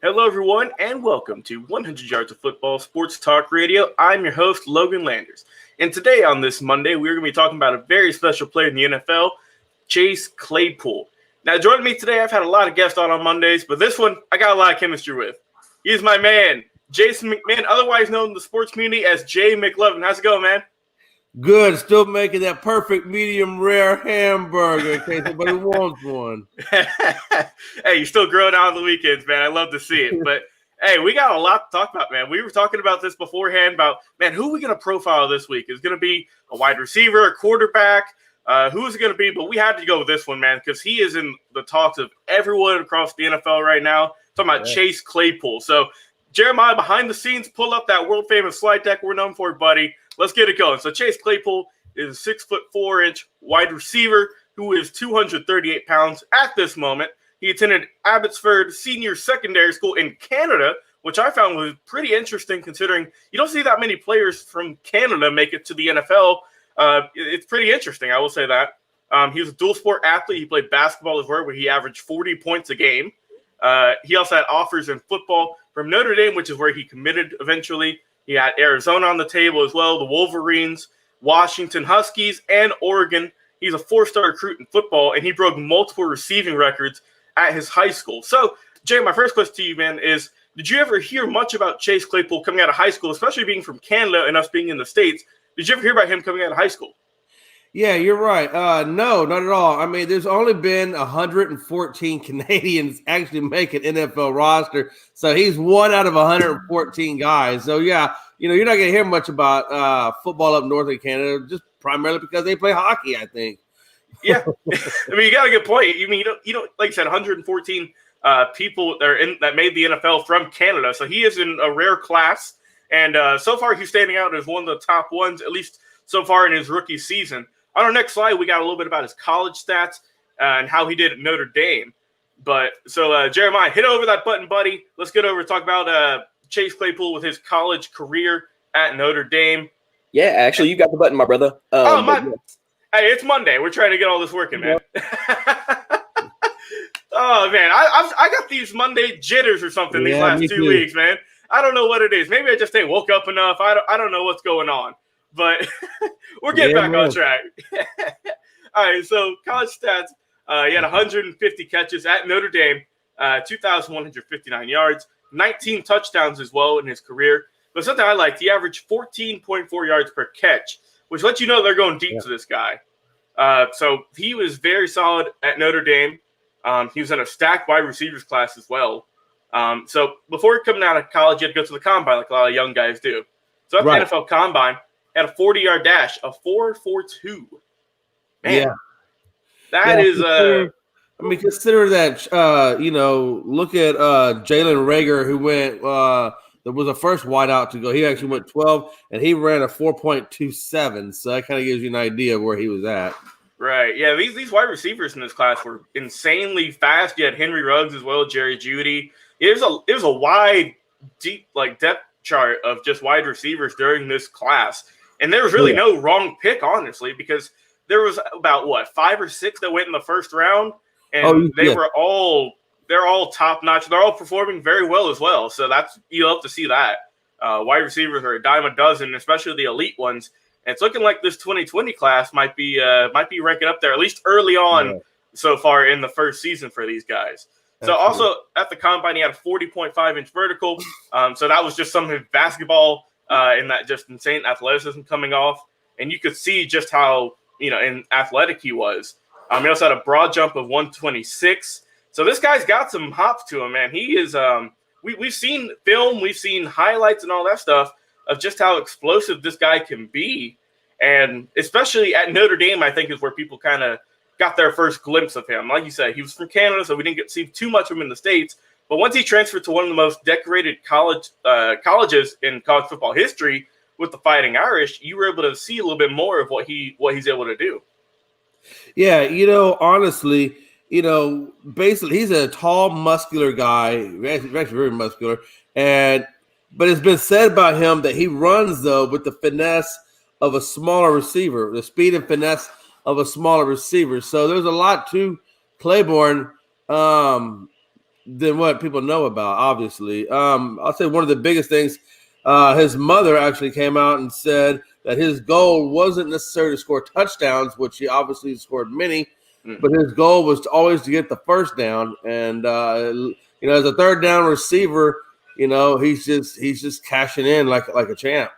Hello, everyone, and welcome to 100 Yards of Football Sports Talk Radio. I'm your host, Logan Landers. And today on this Monday, we're going to be talking about a very special player in the NFL, Chase Claypool. Now, joining me today, I've had a lot of guests on Mondays, but this one, I got a lot of chemistry with. He's my man, Jason McMinn, otherwise known in the sports community as Jay McLovin. How's it going, man? Good. Still making that perfect medium rare hamburger in case anybody wants one. Hey, you're still growing out on the weekends, man. I love to see it. But, hey, we got a lot to talk about, man. We were talking about this beforehand about, man, who are we going to profile this week? Is it going to be a wide receiver, a quarterback? Who is it going to be? But we had to go with this one, man, because he is in the talks of everyone across the NFL right now. Talking about Chase Claypool. So, Jeremiah, behind the scenes, pull up that world-famous slide deck we're known for, buddy. Let's get it going. So Chase Claypool is a 6'4" wide receiver who is 238 pounds at this moment. He attended Abbotsford Senior Secondary School in Canada, which I found was pretty interesting considering you don't see that many players from Canada make it to the NFL. It's pretty interesting, I will say that. He was a dual sport athlete. He played basketball as well, where he averaged 40 points a game. He also had offers in football from Notre Dame, which is where he committed eventually. He had Arizona on the table as well, the Wolverines, Washington Huskies, and Oregon. He's a four-star recruit in football, and he broke multiple receiving records at his high school. So, Jay, my first question to you, man, is did you ever hear much about Chase Claypool coming out of high school, especially being from Canada and us being in the States? Did you ever hear about him coming out of high school? Yeah, you're right. No, not at all. I mean, there's only been 114 Canadians actually make an NFL roster. So he's one out of 114 guys. So, yeah, you're not going to hear much about football up north in Canada, just primarily because they play hockey, I think. Yeah. I mean, you got a good point. You mean, you don't like you said, 114 people that made the NFL from Canada. So he is in a rare class. And so far, he's standing out as one of the top ones, at least so far in his rookie season. On our next slide, we got a little bit about his college stats and how he did at Notre Dame. But so, Jeremiah, hit over that button, buddy. Let's get over and talk about Chase Claypool with his college career at Notre Dame. Yeah, actually, you got the button, my brother. Hey, it's Monday. We're trying to get all this working, man. Oh, man, I got these Monday jitters or something these last 2 weeks, man. I don't know what it is. Maybe I just ain't woke up enough. I don't know what's going on. But we're getting back on track. All right, so college stats. He had 150 catches at Notre Dame, 2,159 yards, 19 touchdowns as well in his career. But something I liked, he averaged 14.4 yards per catch, which lets you know they're going deep to this guy. So he was very solid at Notre Dame. He was in a stacked wide receivers class as well. So before coming out of college, he had to go to the combine like a lot of young guys do. So at the NFL combine, had a 40-yard dash, a 4.42. Man, yeah. That is consider that. Look at Jalen Reagor, who went. That was the first wideout to go. He actually went 12, and he ran a 4.27. So that kind of gives you an idea of where he was at. Right. Yeah. These wide receivers in this class were insanely fast. You had Henry Ruggs as well, Jerry Jeudy. It was a wide, deep depth chart of just wide receivers during this class. And there was really no wrong pick, honestly, because there was about 5 or 6 that went in the first round, and they're all top notch. They're all performing very well as well. So you love to see that. Wide receivers are a dime a dozen, especially the elite ones. And it's looking like this 2020 class might be ranking up there, at least early on so far in the first season for these guys. So also at the combine, he had a 40.5-inch vertical. So that was just some of his basketball. In that just insane athleticism coming off. And you could see just how, in athletic he was. He also had a broad jump of 126. So this guy's got some hops to him, man. He is we've seen film, we've seen highlights and all that stuff of just how explosive this guy can be. And especially at Notre Dame, I think is where people kind of got their first glimpse of him. Like you said, he was from Canada, so we didn't get to see too much of him in the States. But once he transferred to one of the most decorated colleges in college football history with the Fighting Irish, you were able to see a little bit more of what he's able to do. Yeah, honestly, basically he's a tall, muscular guy. He's actually very muscular. But it's been said about him that he runs, though, with the finesse of a smaller receiver, the speed and finesse of a smaller receiver. So there's a lot to Claiborne. than what people know about, obviously. I'll say one of the biggest things, his mother actually came out and said that his goal wasn't necessarily to score touchdowns, which he obviously scored many, but his goal was always to get the first down. And, as a third down receiver, he's just cashing in like a champ.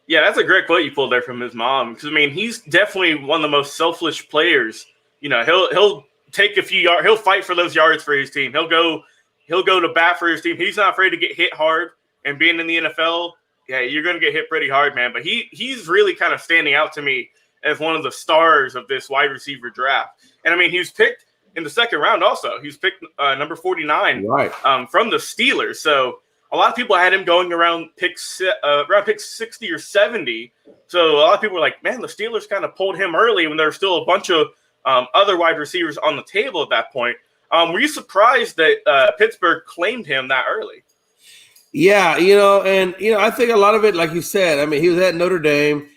Yeah, that's a great quote you pulled there from his mom. Because, I mean, he's definitely one of the most selfish players. He'll take a few yards. He'll fight for those yards for his team. He'll go to bat for his team. He's not afraid to get hit hard. And being in the NFL, yeah, you're going to get hit pretty hard, man. But he's really kind of standing out to me as one of the stars of this wide receiver draft. And, I mean, he was picked in the second round also. He was picked number 49 from the Steelers. So a lot of people had him going around pick 60 or 70. So a lot of people were like, man, the Steelers kind of pulled him early when there were still a bunch of other wide receivers on the table at that point. Were you surprised that Pittsburgh claimed him that early? Yeah, I think a lot of it, like you said, I mean, he was at Notre Dame.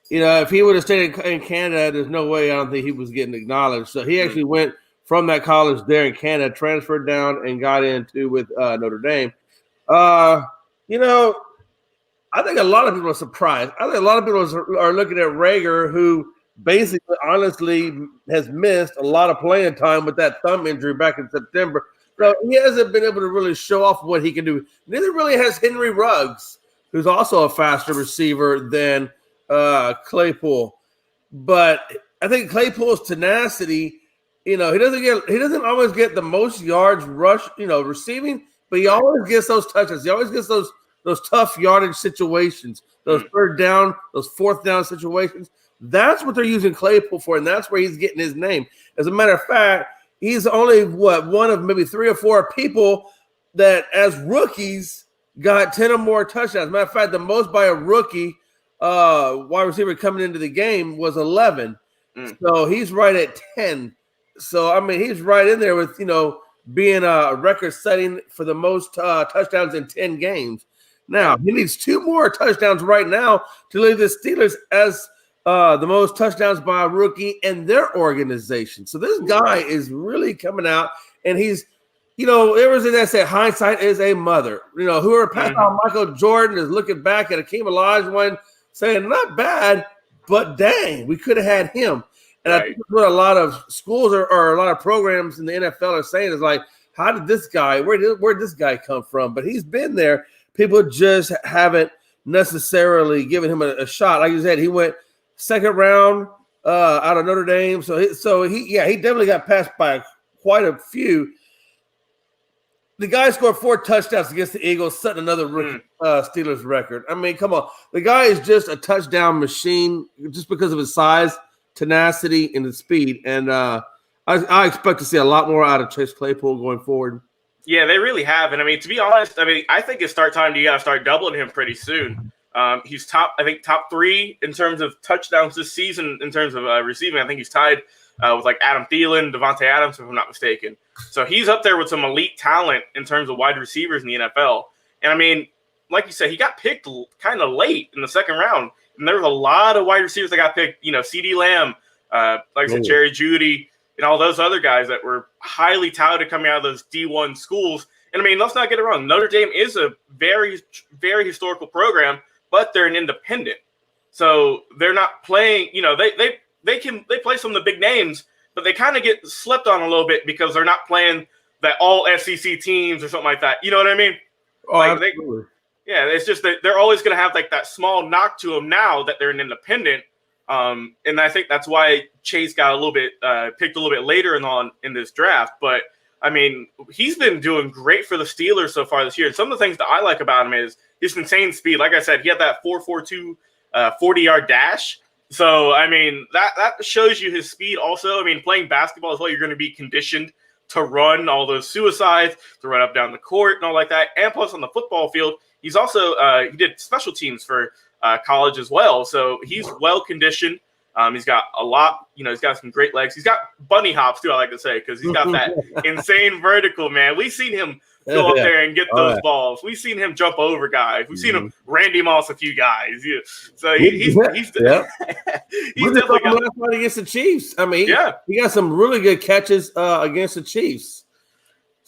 If he would have stayed in Canada, there's no way I don't think he was getting acknowledged. So he actually went from that college there in Canada, transferred down, and got into with Notre Dame. I think a lot of people are surprised. I think a lot of people are looking at Rager, who basically, honestly, has missed a lot of playing time with that thumb injury back in September. So he hasn't been able to really show off what he can do. Neither really has Henry Ruggs, who's also a faster receiver than Claypool. But I think Claypool's tenacity, he doesn't always get the most yards rush, receiving, but he always gets those touches. He always gets those tough yardage situations, those third down, those fourth down situations. That's what they're using Claypool for, and that's where he's getting his name. As a matter of fact, he's only one of maybe 3 or 4 people that, as rookies, got 10 or more touchdowns. As a matter of fact, the most by a rookie wide receiver coming into the game was 11. So he's right at 10. So, I mean, he's right in there with, being a record setting for the most touchdowns in 10 games. Now, he needs 2 more touchdowns right now to lead the Steelers as the most touchdowns by a rookie in their organization. So this guy is really coming out, and he's, there was that said hindsight is a mother. Whoever passed on Michael Jordan is looking back at Akeem Olajuwon saying, not bad, but dang, we could have had him. And I think what a lot of schools or a lot of programs in the NFL are saying is like, how did this guy, where did this guy come from? But he's been there. People just haven't necessarily given him a shot. Like you said, he went second round out of Notre Dame. So he definitely got passed by quite a few. The guy scored 4 touchdowns against the Eagles, setting another rookie Steelers record. I mean, come on. The guy is just a touchdown machine just because of his size, tenacity, and his speed. And I expect to see a lot more out of Chase Claypool going forward. Yeah, they really have. And, I mean, to be honest, I think it's start time. You got to start doubling him pretty soon. He's top 3 in terms of touchdowns this season in terms of receiving. I think he's tied with like Adam Thielen, Devontae Adams, if I'm not mistaken. So he's up there with some elite talent in terms of wide receivers in the NFL. And I mean, like you said, he got picked kind of late in the second round. And there was a lot of wide receivers that got picked, CeeDee Lamb, like I said, Jerry Jeudy, and all those other guys that were highly touted coming out of those D1 schools. And I mean, let's not get it wrong. Notre Dame is a very, very historical program, but they're an independent. So they're not playing, they play some of the big names, but they kind of get slept on a little bit because they're not playing that all SEC teams or something like that. You know what I mean? Oh, absolutely. It's just that they're always going to have like that small knock to them now that they're an independent. And I think that's why Chase got picked a little bit later in this draft. But I mean, he's been doing great for the Steelers so far this year. And some of the things that I like about him is his insane speed. Like I said, he had that 4.42 40-yard dash. So, I mean, that shows you his speed also. I mean, playing basketball as well, you're going to be conditioned to run all those suicides, to run up down the court and all like that. And plus on the football field, he's also he did special teams for college as well. So he's well conditioned. He's got a lot, he's got some great legs. He's got bunny hops too, I like to say, because he's got that insane vertical, man. We've seen him go up there and get those balls. We've seen him jump over guys. We've seen him Randy Moss a few guys. Yeah. So he's definitely got last night against the Chiefs. I mean, he got some really good catches against the Chiefs.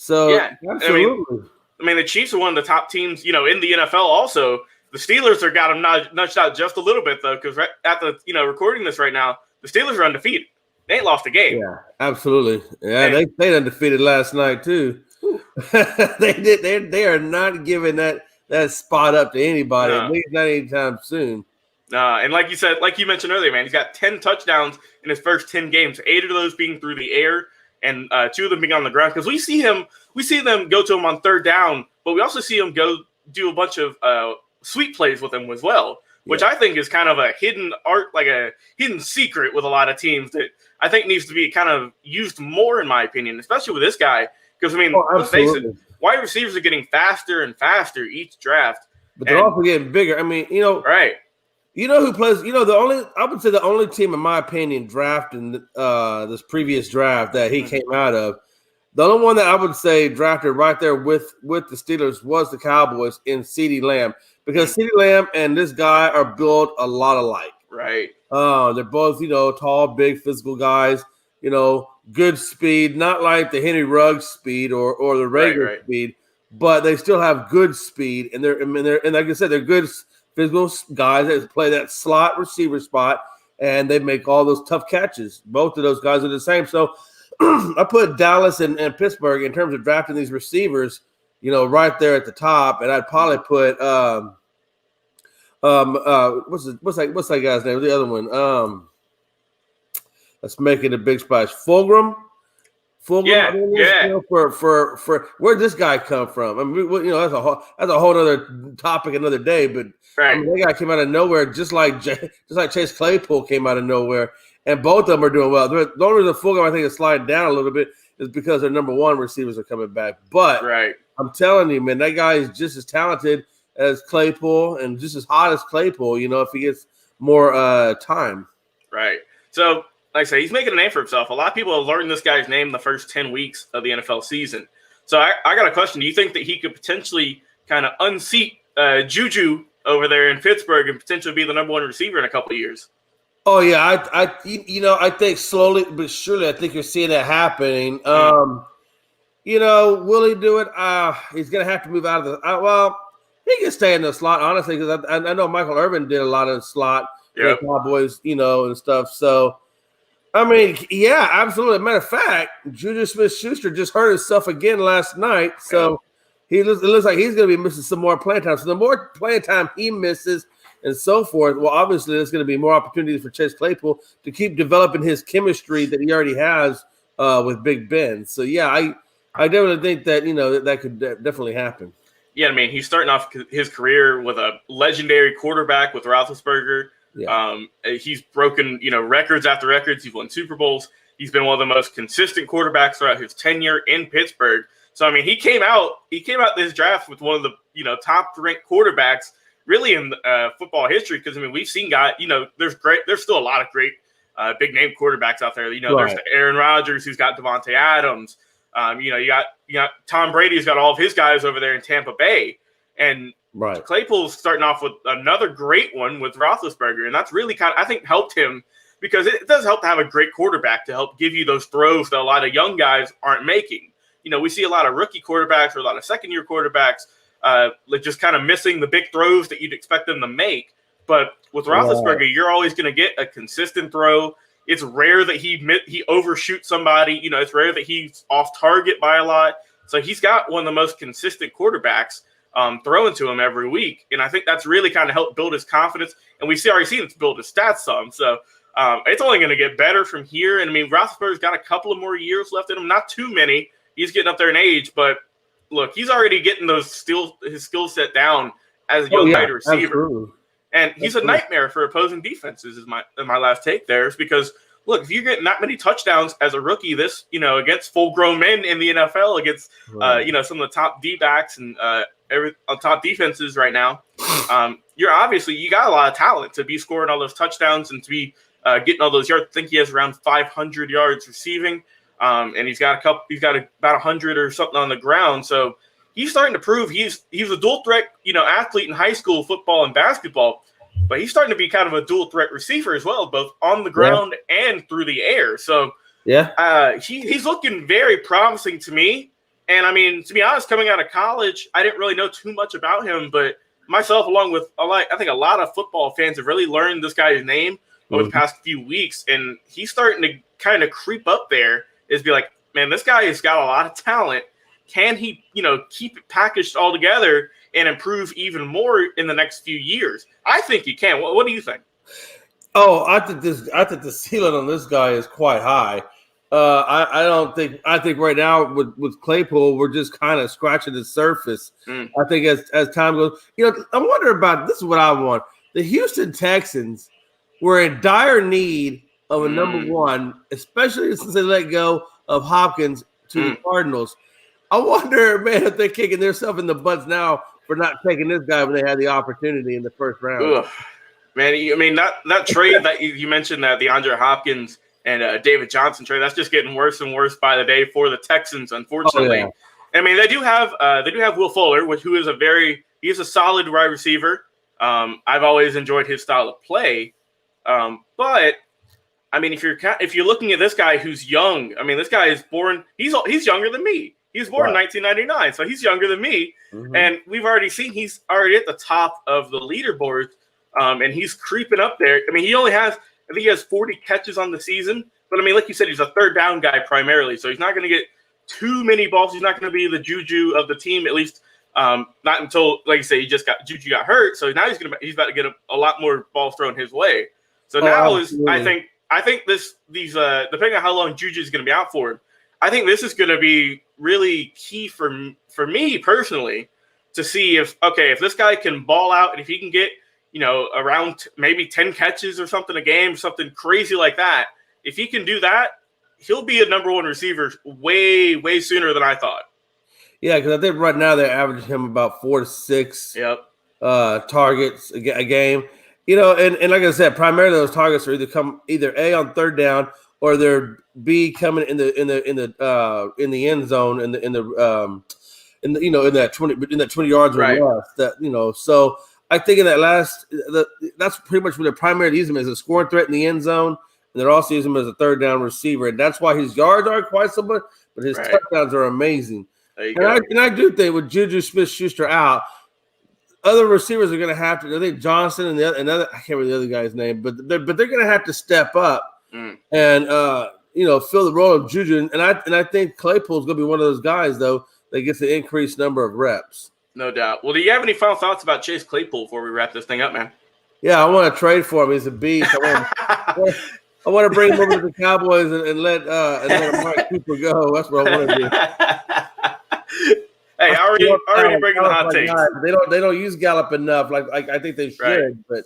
So Yeah, absolutely. I mean, the Chiefs are one of the top teams, in the NFL. Also, the Steelers are got them nudged out just a little bit though, because at the recording this right now, the Steelers are undefeated. They ain't lost a game. Yeah, absolutely. Yeah, they stayed undefeated last night too. They did. They are not giving that spot up to anybody. No. At least not anytime soon. And like you mentioned earlier, man, he's got 10 touchdowns in his first 10 games. 8 of those being through the air, and 2 of them being on the ground. Because we see them go to him on third down, but we also see him go do a bunch of sweep plays with him as well, which I think is kind of a hidden art, like a hidden secret with a lot of teams that I think needs to be kind of used more, in my opinion, especially with this guy. Because, I mean, let's face it, wide receivers are getting faster and faster each draft. But they're also getting bigger. I mean, right. You know who plays? I would say the only team, in my opinion, drafting this previous draft that he came out of, the only one that I would say drafted right there with the Steelers was the Cowboys in CeeDee Lamb, because CeeDee Lamb and this guy are built a lot alike. Right. They're both tall, big, physical guys. Good speed, not like the Henry Ruggs speed or the Rager speed, but they still have good speed, and they're like I said, they're good physical guys that play that slot receiver spot, and they make all those tough catches. Both of those guys are the same. So I put Dallas and Pittsburgh in terms of drafting these receivers, right there at the top, and I'd probably put what's that guy's name? The other one, that's making a big splash. Fulgham. Yeah. For where'd this guy come from? I mean, that's a whole other topic another day. But I mean, that guy came out of nowhere, just like Chase Claypool came out of nowhere, and both of them are doing well. The only reason Fulgham I think is sliding down a little bit is because their number one receivers are coming back. But I'm telling you, man, that guy is just as talented as Claypool and just as hot as Claypool. If he gets more time. Right. So, like I say, he's making a name for himself. A lot of people have learned this guy's name the first 10 weeks of the NFL season. So I got a question. Do you think that he could potentially kind of unseat Juju over there in Pittsburgh and potentially be the number one receiver in a couple of years? Oh, yeah. I think slowly but surely, I think you're seeing that happening. Will he do it? He's going to have to move out of the he can stay in the slot, honestly, because I know Michael Irvin did a lot of slot with Cowboys, and stuff. So, I mean, yeah, absolutely. Matter of fact, Juju Smith-Schuster just hurt himself again last night. So it looks like he's going to be missing some more playing time. So the more playing time he misses and so forth, well, obviously there's going to be more opportunities for Chase Claypool to keep developing his chemistry that he already has with Big Ben. So, yeah, I definitely think that, that could definitely happen. Yeah, I mean, he's starting off his career with a legendary quarterback with Roethlisberger. Yeah. He's broken, records after records. He's won Super Bowls. He's been one of the most consistent quarterbacks throughout his tenure in Pittsburgh. So, I mean, he came out this draft with one of the, top ranked quarterbacks really in football history. Because, I mean, we've seen guys, there's still a lot of great big name quarterbacks out there. There's Aaron Rodgers, who's got Devontae Adams. You got Tom Brady, who's got all of his guys over there in Tampa Bay. And Claypool's starting off with another great one with Roethlisberger, and that's really I think helped him, because it does help to have a great quarterback to help give you those throws that a lot of young guys aren't making. We see a lot of rookie quarterbacks or a lot of second-year quarterbacks just kind of missing the big throws that you'd expect them to make. But with Roethlisberger, you're always going to get a consistent throw. It's rare that he overshoots somebody. It's rare that he's off target by a lot. So he's got one of the most consistent quarterbacks throwing to him every week. And I think that's really kind of helped build his confidence. And we've already seen it build his stats some. So it's only going to get better from here. And I mean, Roethlisberger's got a couple of more years left in him. Not too many. He's getting up there in age. But look, he's already getting his skill set down as a young wide receiver. Absolutely. And he's a nightmare for opposing defenses, is my last take there. Is because, look, if you get not many touchdowns as a rookie, against full-grown men in the NFL, against some of the top D-backs and top defenses right now, you got a lot of talent to be scoring all those touchdowns and to be getting all those yards. I think he has around 500 yards receiving, and he's got about 100 or something on the ground. So he's starting to prove he's a dual threat, athlete in high school football and basketball, but he's starting to be kind of a dual threat receiver as well, both on the ground and through the air. So he's looking very promising to me. And I mean, to be honest, coming out of college, I didn't really know too much about him, but myself, along with I think a lot of football fans have really learned this guy's name over the past few weeks, and he's starting to kind of creep up there. Is be like, man, this guy has got a lot of talent. Can he, keep it packaged all together and improve even more in the next few years? I think he can. What do you think? Oh, I think the ceiling on this guy is quite high. I think right now with Claypool, we're just kind of scratching the surface. I think as time goes, I'm wondering about this is what I want. The Houston Texans were in dire need of a number one, especially since they let go of Hopkins to the Cardinals. I wonder, man, if they're kicking themselves in the butts now for not taking this guy when they had the opportunity in the first round. Ugh. Man, I mean, that trade that you mentioned, that DeAndre Hopkins and David Johnson trade, that's just getting worse and worse by the day for the Texans, unfortunately. Oh, yeah. I mean, they do have Will Fuller, who is he's a solid wide receiver. I've always enjoyed his style of play. But I mean, if you're looking at this guy who's young, I mean, this guy is born. He's younger than me. He was born in 1999, so he's younger than me. And we've already seen he's already at the top of the leaderboard, and he's creeping up there. I mean, I think he has 40 catches on the season. But, I mean, like you said, he's a third down guy primarily, so he's not going to get too many balls. He's not going to be the juju of the team, at least not until, like you say, Juju got hurt. So now he's about to get a lot more balls thrown his way. So I think these depending on how long Juju is going to be out for, I think this is going to be really key for me personally to see if this guy can ball out and if he can get around maybe 10 catches or something a game, something crazy like that. If he can do that, he'll be a number one receiver way, way sooner than I thought. Yeah, because I think right now they're averaging him about 4 to 6 targets a game. And like I said, primarily those targets are either A on third down or they're B coming in the end zone in that 20 yards or less. That so. I think in that's pretty much what they're primarily using him as a scoring threat in the end zone, and they're also using him as a third down receiver, and that's why his yards aren't quite so much, but his touchdowns are amazing. And I do think with Juju Smith-Schuster out, other receivers are going to have to. I think Johnson and another I can't remember the other guy's name, but they're going to have to step up and fill the role of Juju, and I think Claypool's going to be one of those guys though that gets an increased number of reps. No doubt. Well, do you have any final thoughts about Chase Claypool before we wrap this thing up, man? Yeah, I want to trade for him. He's a beast. I want to bring him over to the Cowboys and let Mark Cooper go. That's what I want to do. Hey, already bringing the hot takes. They don't use Gallup enough. Like I think they should. But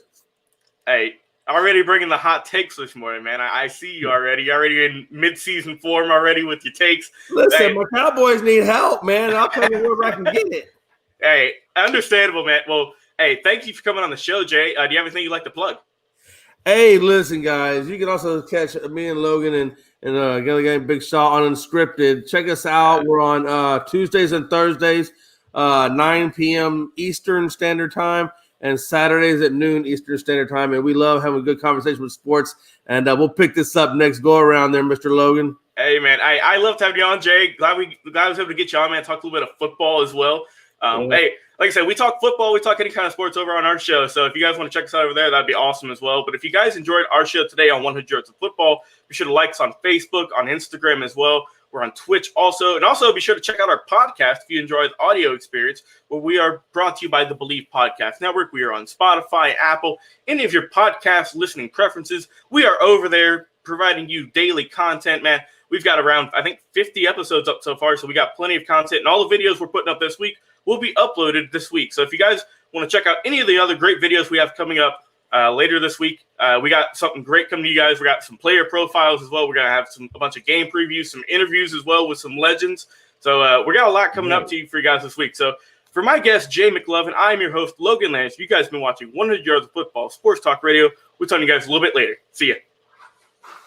hey, already bringing the hot takes this morning, man. I see you already. You're already in mid-season form already with your takes. Listen, my Cowboys need help, man. I'll tell you where I can get it. Hey, understandable, man. Well, hey, thank you for coming on the show, Jay. Do you have anything you'd like to plug? Hey, listen, guys. You can also catch me and Logan and Gilligan Big Shaw on Unscripted. Check us out. We're on Tuesdays and Thursdays, 9 p.m. Eastern Standard Time, and Saturdays at noon Eastern Standard Time. And we love having a good conversation with sports. And we'll pick this up next go around there, Mr. Logan. Hey, man. I loved having you on, Jay. Glad I was able to get you on, man. Talk a little bit of football as well. Hey, like I said, we talk football, we talk any kind of sports over on our show. So if you guys want to check us out over there, that'd be awesome as well. But if you guys enjoyed our show today on 100 Yards of Football, be sure to like us on Facebook, on Instagram as well. We're on Twitch also. And also be sure to check out our podcast if you enjoy the audio experience, where we are brought to you by the Believe Podcast Network. We are on Spotify, Apple, any of your podcast listening preferences. We are over there providing you daily content, man. We've got around, I think, 50 episodes up so far, so we got plenty of content. And all the videos we're putting up this week will be uploaded this week. So if you guys want to check out any of the other great videos we have coming up later this week, we got something great coming to you guys. We got some player profiles as well. We're going to have a bunch of game previews, some interviews as well with some legends. So we got a lot coming up to you for you guys this week. So for my guest, Jay McLovin, I'm your host, Logan Landers. You guys have been watching 100 Yards of Football Sports Talk Radio. We'll talk to you guys a little bit later. See ya.